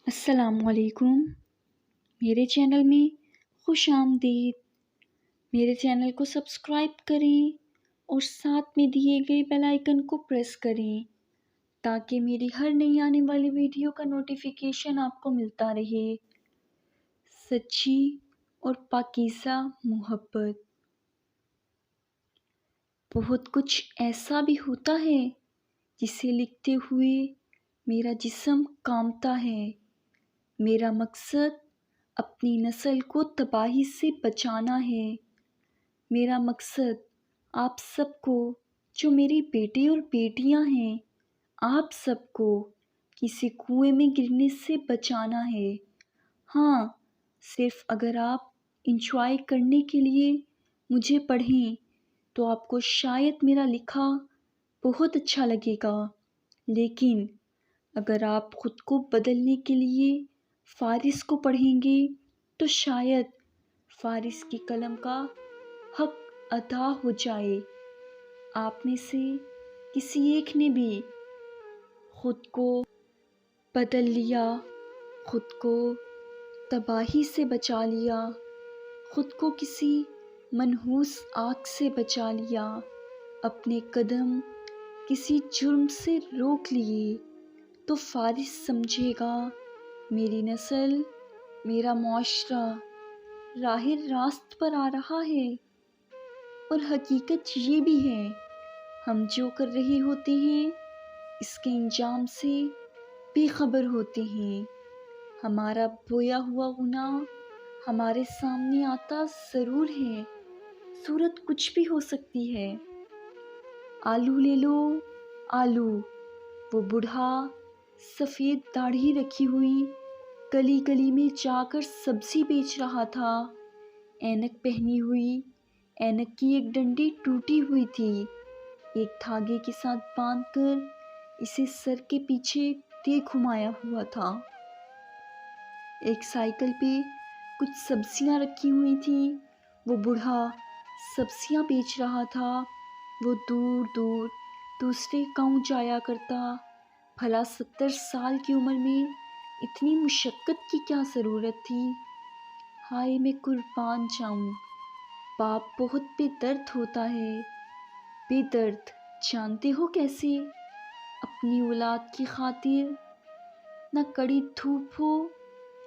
السلام علیکم۔ میرے چینل میں خوش آمدید۔ میرے چینل کو سبسکرائب کریں اور ساتھ میں دیے گئے بیل آئیکن کو پریس کریں تاکہ میری ہر نئی آنے والی ویڈیو کا نوٹیفیکیشن آپ کو ملتا رہے۔ سچی اور پاکیزہ محبت۔ بہت کچھ ایسا بھی ہوتا ہے جسے لکھتے ہوئے میرا جسم کانپتا ہے۔ میرا مقصد اپنی نسل کو تباہی سے بچانا ہے۔ میرا مقصد آپ سب کو، جو میری بیٹے اور بیٹیاں ہیں، آپ سب کو کسی کنویں میں گرنے سے بچانا ہے۔ ہاں، صرف اگر آپ انجوائے کرنے کے لیے مجھے پڑھیں تو آپ کو شاید میرا لکھا بہت اچھا لگے گا، لیکن اگر آپ خود کو بدلنے کے لیے فارس کو پڑھیں گے تو شاید فارس کی قلم کا حق ادا ہو جائے۔ آپ میں سے کسی ایک نے بھی خود کو بدل لیا، خود کو تباہی سے بچا لیا، خود کو کسی منحوس آگ سے بچا لیا، اپنے قدم کسی جرم سے روک لیے، تو فارس سمجھے گا میری نسل، میرا معاشرہ راہ راست پر آ رہا ہے۔ اور حقیقت یہ بھی ہے، ہم جو کر رہے ہوتے ہیں اس کے انجام سے بے خبر ہوتے ہیں۔ ہمارا بویا ہوا گناہ ہمارے سامنے آتا ضرور ہے، صورت کچھ بھی ہو سکتی ہے۔ آلو لے لو، آلو۔ وہ بوڑھا سفید داڑھی رکھی ہوئی گلی گلی میں جا کر سبزی بیچ رہا تھا۔ اینک پہنی ہوئی، اینک کی ایک ڈنڈی ٹوٹی ہوئی تھی، ایک دھاگے کے ساتھ باندھ کر اسے سر کے پیچھے دے گھمایا ہوا تھا۔ ایک سائیکل پہ کچھ سبزیاں رکھی ہوئی تھیں، وہ بوڑھا سبزیاں بیچ رہا تھا۔ وہ دور دور دوسرے گاؤں جایا کرتا۔ بھلا 70 سال کی عمر میں اتنی مشقت کی کیا ضرورت تھی؟ ہائے میں قربان جاؤں، باپ بہت بے درد ہوتا ہے۔ بے درد جانتے ہو کیسے؟ اپنی اولاد کی خاطر نہ کڑی دھوپ ہو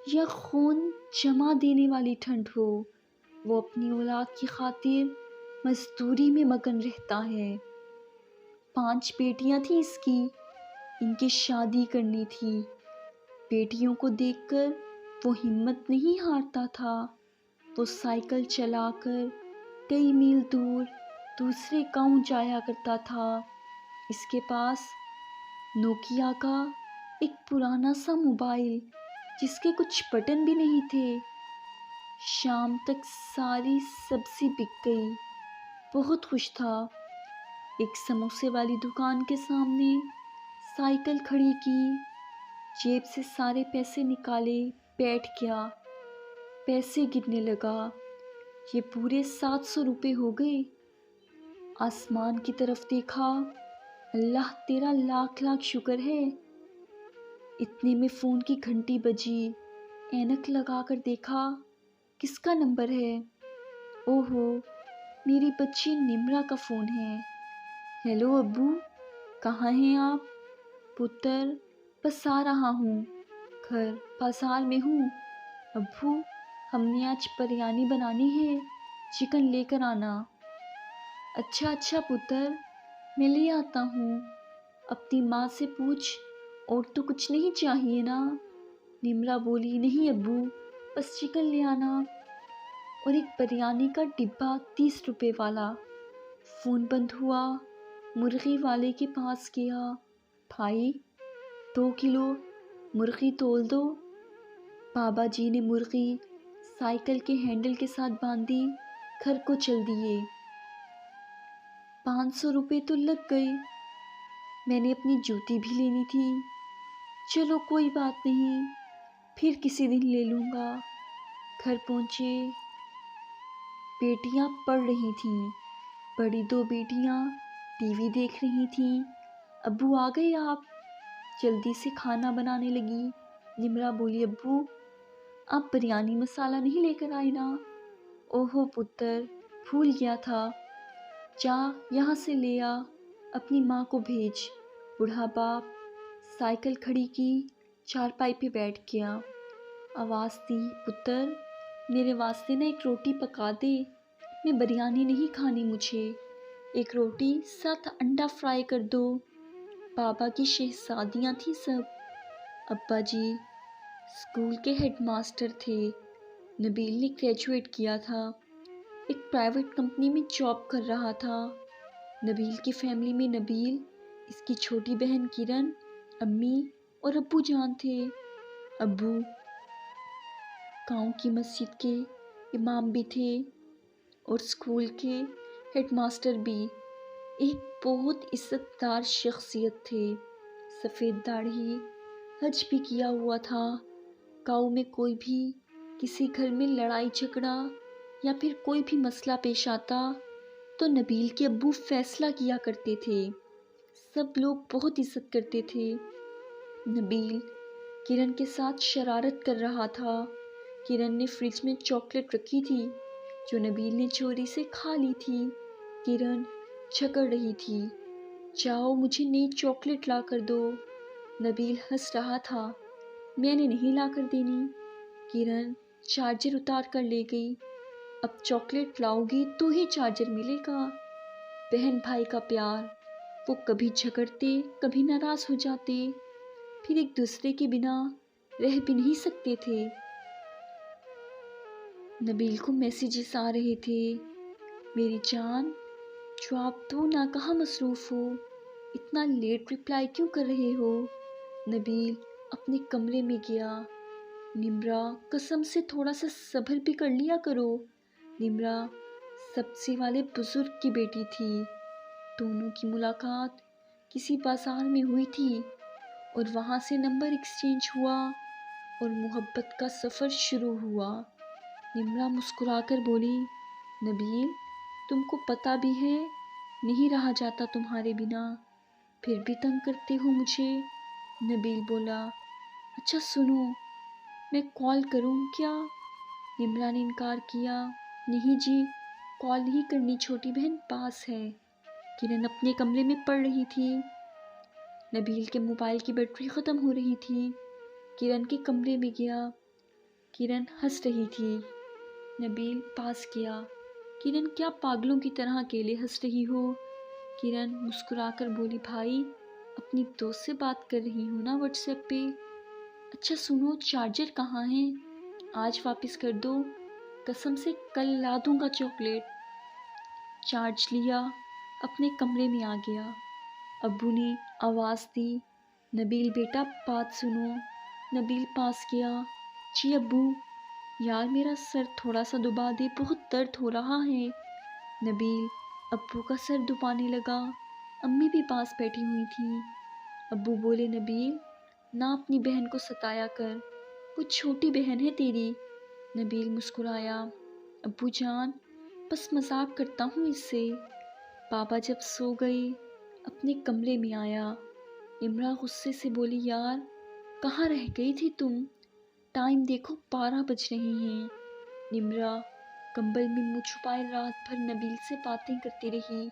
یا خون جما دینے والی ٹھنڈ ہو، وہ اپنی اولاد کی خاطر مزدوری میں مگن رہتا ہے۔ 5 بیٹیاں تھیں اس کی، ان کی شادی کرنی تھی۔ بیٹیوں کو دیکھ کر وہ ہمت نہیں ہارتا تھا۔ وہ سائیکل چلا کر کئی میل دور دوسرے گاؤں جایا کرتا تھا۔ اس کے پاس نوکیا کا ایک پرانا سا موبائل جس کے کچھ بٹن بھی نہیں تھے۔ شام تک ساری سبزی بک گئی، بہت خوش تھا۔ ایک سموسے والی دکان کے سامنے سائیکل کھڑی کی، جیب سے سارے پیسے نکالے، بیٹھ گیا، پیسے گننے لگا۔ یہ پورے 700 روپے ہو گئے۔ آسمان کی طرف دیکھا، اللہ تیرا لاکھ لاکھ شکر ہے۔ اتنے میں فون کی گھنٹی بجی، اینک لگا کر دیکھا، کس کا نمبر ہے؟ اوہو، میری بچی نمرا کا فون ہے۔ ہیلو ابو، کہاں ہیں آپ؟ پتر، بس آ رہا ہوں، گھر بازار میں ہوں۔ ابو، ہم نے آج بریانی بنانی ہے، چکن لے کر آنا۔ اچھا اچھا پتر، میں لے آتا ہوں۔ اپنی ماں سے پوچھ، اور تو کچھ نہیں چاہیے نا؟ نمرا بولی، نہیں ابو، بس چکن لے آنا اور ایک بریانی کا ڈبہ 30 روپے والا۔ فون بند ہوا، مرغی والے کے پاس گیا، بھائی 2 کلو مرغی تول دو۔ بابا جی نے مرغی سائیکل کے ہینڈل کے ساتھ باندھی، گھر کو چل دیے۔ 500 روپے تو لگ گئے۔ میں نے اپنی جوتی بھی لینی تھی۔ چلو کوئی بات نہیں، پھر کسی دن لے لوں گا۔ گھر پہنچے، بیٹیاں پڑھ رہی تھیں۔ بڑی 2 بیٹیاں ٹی وی دیکھ رہی تھیں۔ ابو آ گئے آپ؟ جلدی سے کھانا بنانے لگی۔ نمرہ بولی ابو آپ بریانی مسالہ نہیں لے کر آئے نا؟ اوہو پتر، بھول گیا تھا، جا یہاں سے لے آ، اپنی ماں کو بھیج۔ بوڑھا باپ سائیکل کھڑی کی، چارپائی پہ بیٹھ گیا، آواز دی پتر میرے واسطے نا ایک روٹی پکا دے، میں بریانی نہیں کھانی، مجھے ایک روٹی ساتھ انڈا فرائی کر دو۔ بابا کی شہزادیاں تھیں سب۔ ابا جی اسکول کے ہیڈ ماسٹر تھے، نبیل نے گریجویٹ کیا تھا، ایک پرائیویٹ کمپنی میں جاب کر رہا تھا۔ نبیل کی فیملی میں نبیل، اس کی چھوٹی بہن کرن، امی اور ابو جان تھے۔ ابو گاؤں کی مسجد کے امام بھی تھے اور اسکول کے ہیڈ ماسٹر بھی، ایک بہت عزت دار شخصیت تھے، سفید داڑھی، حج بھی کیا ہوا تھا۔ گاؤں میں کوئی بھی کسی گھر میں لڑائی جھگڑا یا پھر کوئی بھی مسئلہ پیش آتا تو نبیل کے ابو فیصلہ کیا کرتے تھے، سب لوگ بہت عزت کرتے تھے۔ نبیل کرن کے ساتھ شرارت کر رہا تھا، کرن نے فریج میں چاکلیٹ رکھی تھی جو نبیل نے چوری سے کھا لی تھی۔ کرن جھگڑ رہی تھی، جاؤ مجھے نئی چاکلیٹ لا کر دو۔ نبیل ہنس رہا تھا، میں نے نہیں لا کر دینی۔ کرن چارجر اتار کر لے گئی، اب چاکلیٹ لاؤ گی تو ہی چارجر ملے گا۔ بہن بھائی کا پیار، وہ کبھی جھگڑتے کبھی ناراض ہو جاتے، پھر ایک دوسرے کے بنا رہ بھی نہیں سکتے تھے۔ نبیل کو میسیجز آ رہے تھے، میری جان جو آپ تو نہ کہاں مصروف ہو، اتنا لیٹ رپلائی کیوں کر رہے ہو؟ نبیل اپنے کمرے میں گیا، نمرہ قسم سے تھوڑا سا صبر بھی کر لیا کرو۔ نمرہ سبزی والے بزرگ کی بیٹی تھی، دونوں کی ملاقات کسی بازار میں ہوئی تھی اور وہاں سے نمبر ایکسچینج ہوا اور محبت کا سفر شروع ہوا۔ نمرہ مسکرا کر بولی نبیل تم کو پتہ بھی ہے نہیں رہا جاتا تمہارے بنا، پھر بھی تنگ کرتے ہو مجھے۔ نبیل بولا اچھا سنو میں کال کروں کیا؟ نمرہ نے انکار کیا، نہیں جی کال نہیں کرنی، چھوٹی بہن پاس ہے۔ کرن اپنے کمرے میں پڑھ رہی تھی، نبیل کے موبائل کی بیٹری ختم ہو رہی تھی۔ کرن کے کمرے میں گیا، کرن ہنس رہی تھی، نبیل پاس گیا، کرن کیا پاگلوں کی طرح اکیلے ہنس رہی ہو؟ کرن مسکرا کر بولی بھائی اپنی دوست سے بات کر رہی ہوں نا واٹس ایپ پہ۔ اچھا سنو چارجر کہاں ہے؟ آج واپس کر دو، قسم سے کل لا دوں گا چاکلیٹ۔ چارج لیا، اپنے کمرے میں آ گیا، ابو نے آواز دی نبیل بیٹا بات سنو۔ نبیل پاس گیا، جی ابو، یار میرا سر تھوڑا سا دبا دے، بہت درد ہو رہا ہے۔ نبیل ابو کا سر دبانے لگا، امی بھی پاس بیٹھی ہوئی تھیں۔ ابو بولے نبیل نہ اپنی بہن کو ستایا کر، وہ چھوٹی بہن ہے تیری۔ نبیل مسکرایا، ابو جان بس مذاق کرتا ہوں اس سے۔ بابا جب سو گئے اپنے کمرے میں آیا، نمرہ غصے سے بولی یار کہاں رہ گئی تھی تم؟ ٹائم دیکھو 12 بج رہے ہیں۔ نمرہ کمبل میں منہ چھپائے رات بھر نبیل سے باتیں کرتی رہی،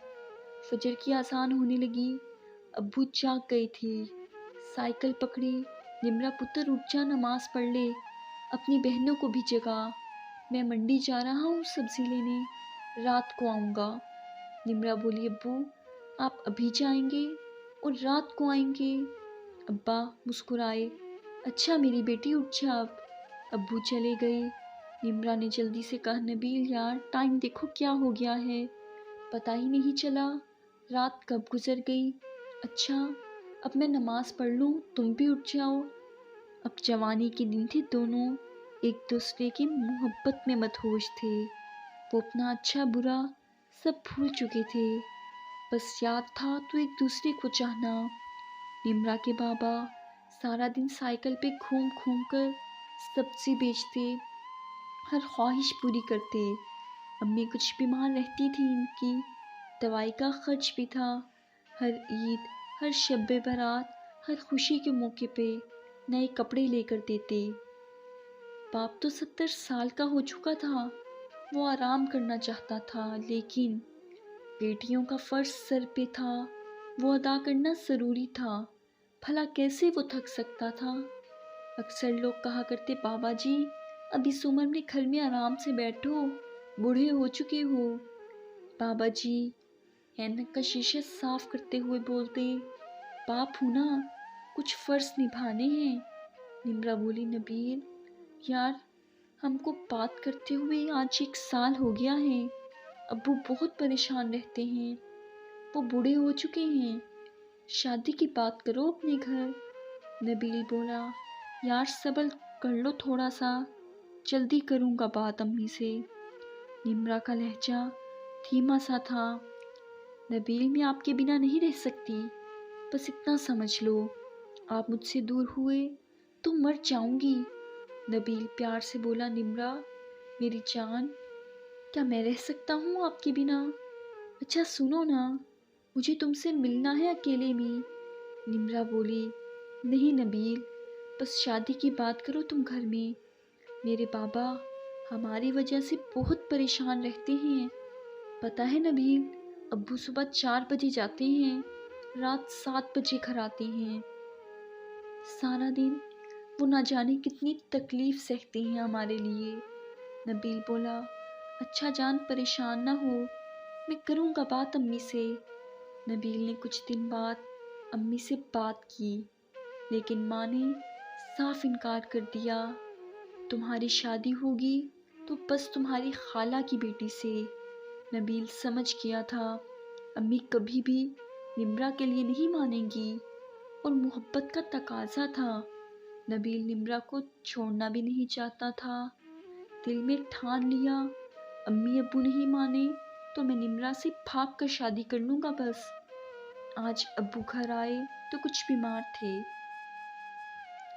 فجر کی اذان ہونے لگی، ابو جاگ گئے تھے، سائیکل پکڑی، نمرہ پتر اٹھ جا نماز پڑھ لے، اپنی بہنوں کو بھی جگا، میں منڈی جا رہا ہوں سبزی لینے، رات کو آؤں گا۔ نمرہ بولی ابو آپ ابھی جائیں گے اور رات کو آئیں گے؟ ابا مسکرائے، اچھا میری بیٹی اٹھ جا اب۔ ابو چلے گئے، نمرہ نے جلدی سے کہا نبیل یار ٹائم دیکھو کیا ہو گیا ہے، پتہ ہی نہیں چلا رات کب گزر گئی۔ اچھا اب میں نماز پڑھ لوں تم بھی اٹھ جاؤ۔ اب جوانی کے دن تھے، دونوں ایک دوسرے کی محبت میں مدہوش تھے، وہ اپنا اچھا برا سب بھول چکے تھے، بس یاد تھا تو ایک دوسرے کو چاہنا۔ نمرہ کے بابا سارا دن سائیکل پہ گھوم گھوم کر سبزی بیچتے، ہر خواہش پوری کرتے، امی کچھ بیمار رہتی تھی، ان کی دوائی کا خرچ بھی تھا، ہر عید، ہر شب برات، ہر خوشی کے موقع پہ نئے کپڑے لے کر دیتے۔ باپ تو 70 سال کا ہو چکا تھا، وہ آرام کرنا چاہتا تھا، لیکن بیٹیوں کا فرض سر پہ تھا، وہ ادا کرنا ضروری تھا۔ بھلا کیسے وہ تھک سکتا تھا؟ اکثر لوگ کہا کرتے، بابا جی اب اس عمر میں گھر میں آرام سے بیٹھو، بوڑھے ہو چکے ہو۔ بابا جی اینک کا شیشہ صاف کرتے ہوئے بولتے، باپ ہوں نا، کچھ فرض نبھانے ہیں۔ نمرا بولی، نبیل یار، ہم کو بات کرتے ہوئے آج 1 سال ہو گیا ہے، ابو بہت پریشان رہتے ہیں، وہ بوڑھے ہو چکے ہیں، شادی کی بات کرو اپنے گھر۔ نبیل بولا، یار صبر کر لو تھوڑا سا، جلدی کروں گا بات امی سے۔ نمرا کا لہجہ دھیما سا تھا، نبیل میں آپ کے بنا نہیں رہ سکتی، بس اتنا سمجھ لو، آپ مجھ سے دور ہوئے تو مر جاؤں گی۔ نبیل پیار سے بولا، نمرا میری جان، کیا میں رہ سکتا ہوں آپ کے بنا؟ اچھا سنو نا، مجھے تم سے ملنا ہے اکیلے میں۔ نمرا بولی، نہیں نبیل، بس شادی کی بات کرو تم گھر میں، میرے بابا ہماری وجہ سے بہت پریشان رہتے ہیں، پتہ ہے نبیل، ابو صبح 4 بجے جاتے ہیں، رات 7 بجے گھر آتے ہیں، سارا دن وہ نہ جانے کتنی تکلیف سہتے ہیں ہمارے لیے۔ نبیل بولا، اچھا جان پریشان نہ ہو، میں کروں گا بات امی سے۔ نبیل نے کچھ دن بعد امی سے بات کی، لیکن ماں نے صاف انکار کر دیا، تمہاری شادی ہوگی تو بس تمہاری خالہ کی بیٹی سے۔ نبیل سمجھ گیا تھا امی کبھی بھی نمرا کے لیے نہیں مانیں گی، اور محبت کا تقاضا تھا، نبیل نمرا کو چھوڑنا بھی نہیں چاہتا تھا۔ دل میں ٹھان لیا، امی ابو نہیں مانے تو میں نمرا سے بھاگ کر شادی کر لوں گا بس۔ آج ابو گھر آئے تو کچھ بیمار تھے،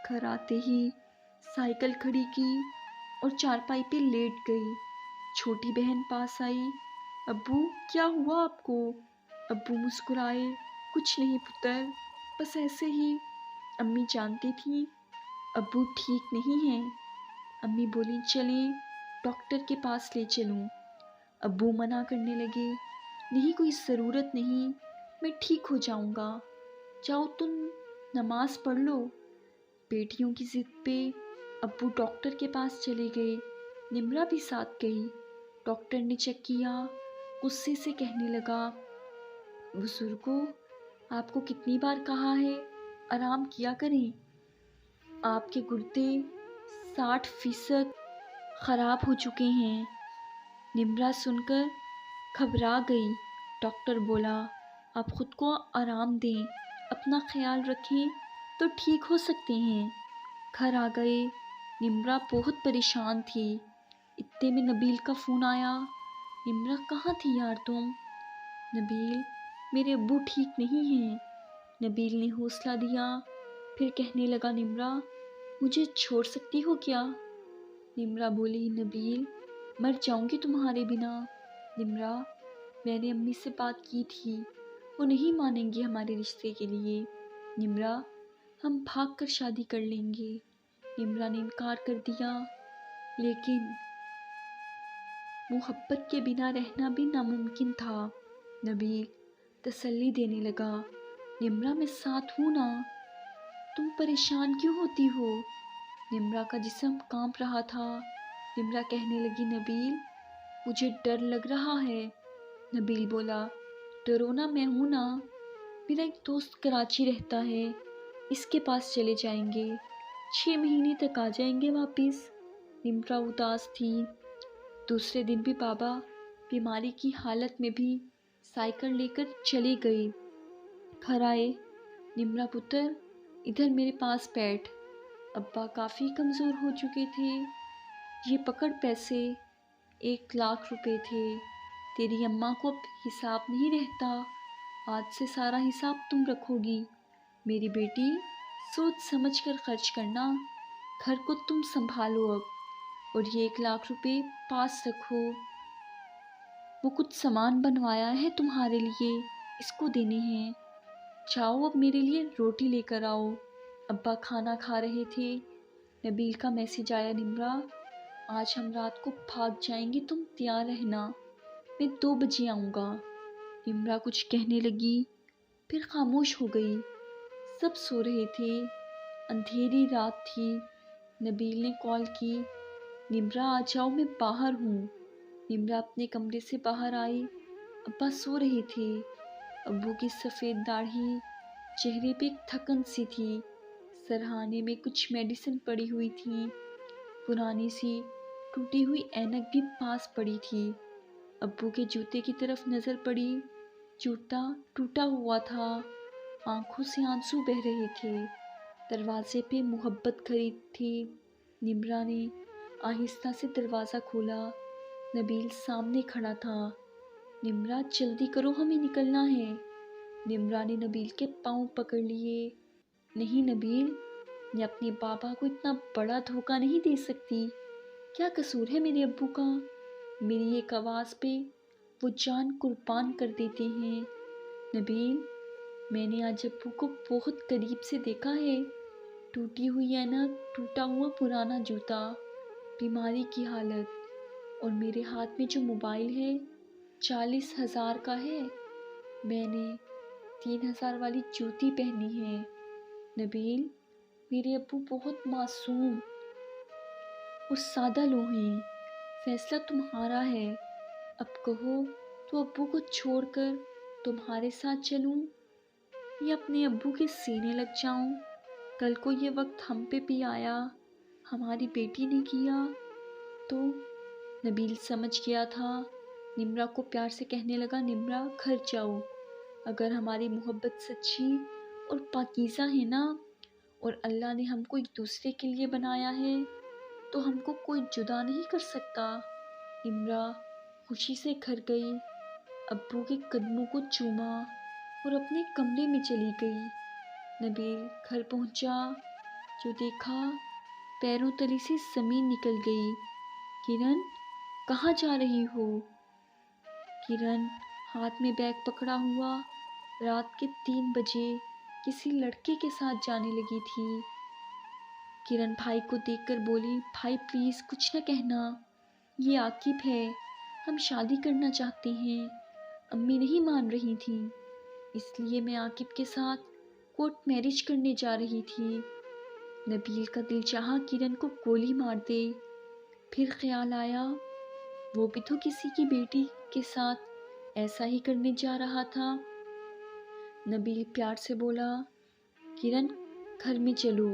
گھر آتے ہی سائیکل کھڑی کی اور چارپائی پہ لیٹ گئی۔ چھوٹی بہن پاس آئی، ابو کیا ہوا آپ کو؟ ابو مسکرائے، کچھ نہیں پتر، بس ایسے ہی۔ امی جانتی تھیں ابو ٹھیک نہیں ہیں۔ امی بولی، چلیں ڈاکٹر کے پاس لے چلوں۔ ابو منع کرنے لگے، نہیں کوئی ضرورت نہیں، میں ٹھیک ہو جاؤں گا، جاؤ تم نماز پڑھ لو۔ بیٹیوں کی ضد پہ ابو ڈاکٹر کے پاس چلے گئے، نمرا بھی ساتھ گئی۔ ڈاکٹر نے چیک کیا، غصے سے کہنے لگا، بزرگوں آپ کو کتنی بار کہا ہے آرام کیا کریں، آپ کے گردے 60% خراب ہو چکے ہیں۔ نمرا سن کر گھبرا گئی۔ ڈاکٹر بولا، آپ خود کو آرام دیں، اپنا خیال رکھیں تو ٹھیک ہو سکتے ہیں۔ گھر آ گئے، نمرا بہت پریشان تھی۔ اتنے میں نبیل کا فون آیا، نمرا کہاں تھی یار تم؟ نبیل، میرے ابو ٹھیک نہیں ہیں۔ نبیل نے حوصلہ دیا، پھر کہنے لگا، نمرا مجھے چھوڑ سکتی ہو کیا؟ نمرا بولی، نبیل مر جاؤں گی تمہارے بنا۔ نمرا میں نے امی سے بات کی تھی، وہ نہیں مانیں گی ہمارے رشتے کے لیے۔ نمرا ہم بھاگ کر شادی کر لیں گے۔ نمرا نے انکار کر دیا، لیکن محبت کے بنا رہنا بھی ناممکن تھا۔ نبیل تسلی دینے لگا، نمرا میں ساتھ ہوں نا، تم پریشان کیوں ہوتی ہو؟ نمرا کا جسم کانپ رہا تھا۔ نمرا کہنے لگی، نبیل مجھے ڈر لگ رہا ہے۔ نبیل بولا، ڈرو نا، میں ہوں نا، میرا ایک دوست کراچی رہتا ہے، اس کے پاس چلے جائیں گے، 6 مہینے تک آ جائیں گے واپس۔ نمرا اداس تھی۔ دوسرے دن بھی بابا بیماری کی حالت میں بھی سائیکل لے کر چلے گئے۔ گھر آئے، نمرا پتر ادھر میرے پاس بیٹھ، ابا کافی کمزور ہو چکے تھے، یہ پکڑ پیسے، 1 لاکھ روپے تھے، تیری اماں کو اب حساب نہیں رہتا، آج سے سارا حساب تم رکھو گی، میری بیٹی سوچ سمجھ کر خرچ کرنا، گھر کو تم سنبھالو اب، اور یہ 1 لاکھ روپے پاس رکھو، وہ کچھ سامان بنوایا ہے تمہارے لیے، اس کو دینے ہیں، جاؤ اب میرے لیے روٹی لے کر آؤ۔ ابا کھانا کھا رہے تھے۔ نبیل کا میسج آیا، نمرا آج ہم رات کو بھاگ جائیں گے، تم تیار رہنا، میں 2 بجے آؤں گا۔ نمرا کچھ کہنے لگی، پھر خاموش ہو گئی۔ سب سو رہے تھے، اندھیری رات تھی۔ نبیل نے کال کی، نمرا آ جاؤ، میں باہر ہوں۔ نمرا اپنے کمرے سے باہر آئی۔ ابا سو رہے تھے۔ ابو کی سفید داڑھی، چہرے پہ ایک تھکن سی تھی۔ سرہانے میں کچھ میڈیسن پڑی ہوئی تھی۔ پرانی سی ٹوٹی ہوئی اینک بھی پاس پڑی تھی۔ ابو کے جوتے کی طرف نظر پڑی، جوتا ٹوٹا ہوا تھا، آنکھوں سے آنسو بہہ رہے تھے۔ دروازے پہ محبت کھڑی تھی۔ نمرا نے آہستہ سے دروازہ کھولا۔ نبیل سامنے کھڑا تھا۔ نمرا جلدی کرو، ہمیں نکلنا ہے۔ نمرا نے نبیل کے پاؤں پکڑ لیے۔ نہیں نبیل، میں اپنے بابا کو اتنا بڑا دھوکہ نہیں دے سکتی۔ کیا قصور ہے میرے ابو کا؟ میری ایک آواز پہ وہ جان قربان کر دیتے ہیں۔ نبیل، میں نے آج ابو کو بہت قریب سے دیکھا ہے۔ ٹوٹی ہوئی اینک، ٹوٹا ہوا پرانا جوتا، بیماری کی حالت، اور میرے ہاتھ میں جو موبائل ہے 40,000 کا ہے۔ میں نے 3,000 والی جوتی پہنی ہے۔ نبیل، میرے ابو بہت معصوم اور سادہ لوح ہیں۔ فیصلہ تمہارا ہے۔ اب کہو تو ابو کو چھوڑ کر تمہارے ساتھ چلوں یا اپنے ابو کے سینے لگ جاؤں؟ کل کو یہ وقت ہم پہ بھی آیا، ہماری بیٹی نے کیا تو؟ نبیل سمجھ گیا تھا۔ نمرا کو پیار سے کہنے لگا، نمرا گھر جاؤ۔ اگر ہماری محبت سچی اور پاکیزہ ہے نا، اور اللہ نے ہم کو ایک دوسرے کے لیے بنایا ہے، تو ہم کو کوئی جدا نہیں کر سکتا۔ نمرا خوشی سے گھر گئی، ابو کے قدموں کو چوما اور اپنے کمرے میں چلی گئی۔ نبیل گھر پہنچا، جو دیکھا پیروں تلے سے زمین نکل گئی۔ کرن، کہاں جا رہی ہو؟ کرن ہاتھ میں بیگ پکڑا ہوا رات کے 3 بجے کسی لڑکے کے ساتھ جانے لگی تھی۔ کرن بھائی کو دیکھ کر بولی، بھائی پلیز کچھ نہ کہنا، یہ عاقب ہے، ہم شادی کرنا چاہتے ہیں۔ امی نہیں مان رہی تھیں، اس لیے میں عاقب کے ساتھ کورٹ میرج کرنے جا رہی تھی۔ نبیل کا دل چاہا کرن کو گولی مار دے، پھر خیال آیا وہ بھی تو کسی کی بیٹی کے ساتھ ایسا ہی کرنے جا رہا تھا۔ نبیل پیار سے بولا، کرن گھر میں چلو،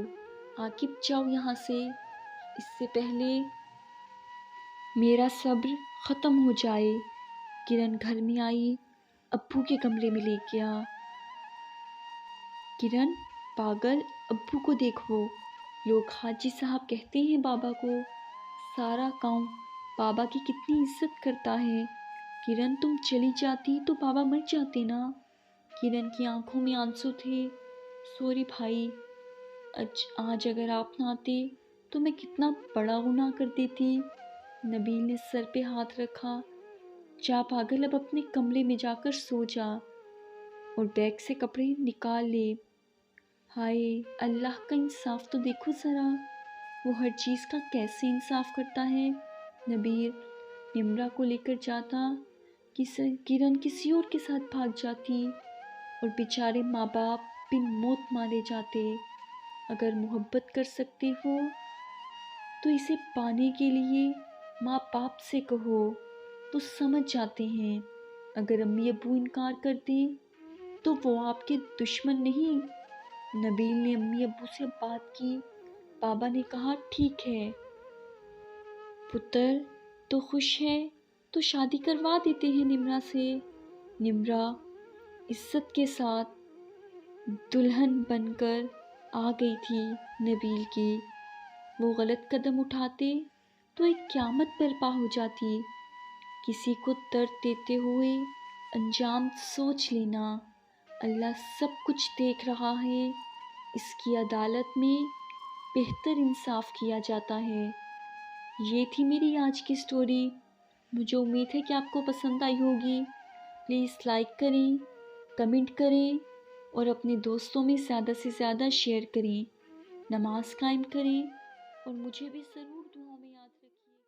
عاقب جاؤ یہاں سے، اس سے پہلے میرا صبر ختم ہو جائے۔ کرن گھر میں آئی، ابو کے کمرے میں لے گیا۔ کرن پاگل، ابو کو دیکھو، لوگ حاجی صاحب کہتے ہیں بابا کو، سارا گاؤں بابا کی کتنی عزت کرتا ہے۔ کرن تم چلی جاتی تو بابا مر جاتے نا۔ کرن کی آنکھوں میں آنسو تھے۔ سوری بھائی، آج اگر آپ نہ آتے تو میں کتنا بڑا گناہ کر دیتی۔ نبیل نے سر پہ ہاتھ رکھا، جا پاگل، اب اپنے کمرے میں جا کر سو جا اور بیگ سے کپڑے نکال لے۔ ہائے اللہ کا انصاف تو دیکھو ذرا، وہ ہر چیز کا کیسے انصاف کرتا ہے۔ نبیل نمرا کو لے کر جاتا، کرن کسی اور کے ساتھ بھاگ جاتی اور بیچارے ماں باپ بن موت مارے جاتے۔ اگر محبت کر سکتے ہو تو اسے پانے کے لیے ماں باپ سے کہو، وہ سمجھ جاتے ہیں۔ اگر امی ابو انکار کر دیں تو وہ آپ کے دشمن نہیں۔ نبیل نے امی ابو سے بات کی، بابا نے کہا ٹھیک ہے پتر تو خوش ہے تو شادی کروا دیتے ہیں نمرا سے۔ نمرا عزت کے ساتھ دلہن بن کر آ گئی تھی نبیل کی۔ وہ غلط قدم اٹھاتے تو ایک قیامت برپا ہو جاتی۔ کسی کو درد دیتے ہوئے انجام سوچ لینا، اللہ سب کچھ دیکھ رہا ہے، اس کی عدالت میں بہتر انصاف کیا جاتا ہے۔ یہ تھی میری آج کی سٹوری۔ مجھے امید ہے کہ آپ کو پسند آئی ہوگی۔ پلیز لائک کریں، کمنٹ کریں اور اپنے دوستوں میں زیادہ سے زیادہ شیئر کریں۔ نماز قائم کریں اور مجھے بھی ضرور دعاؤں میں یاد رکھیے۔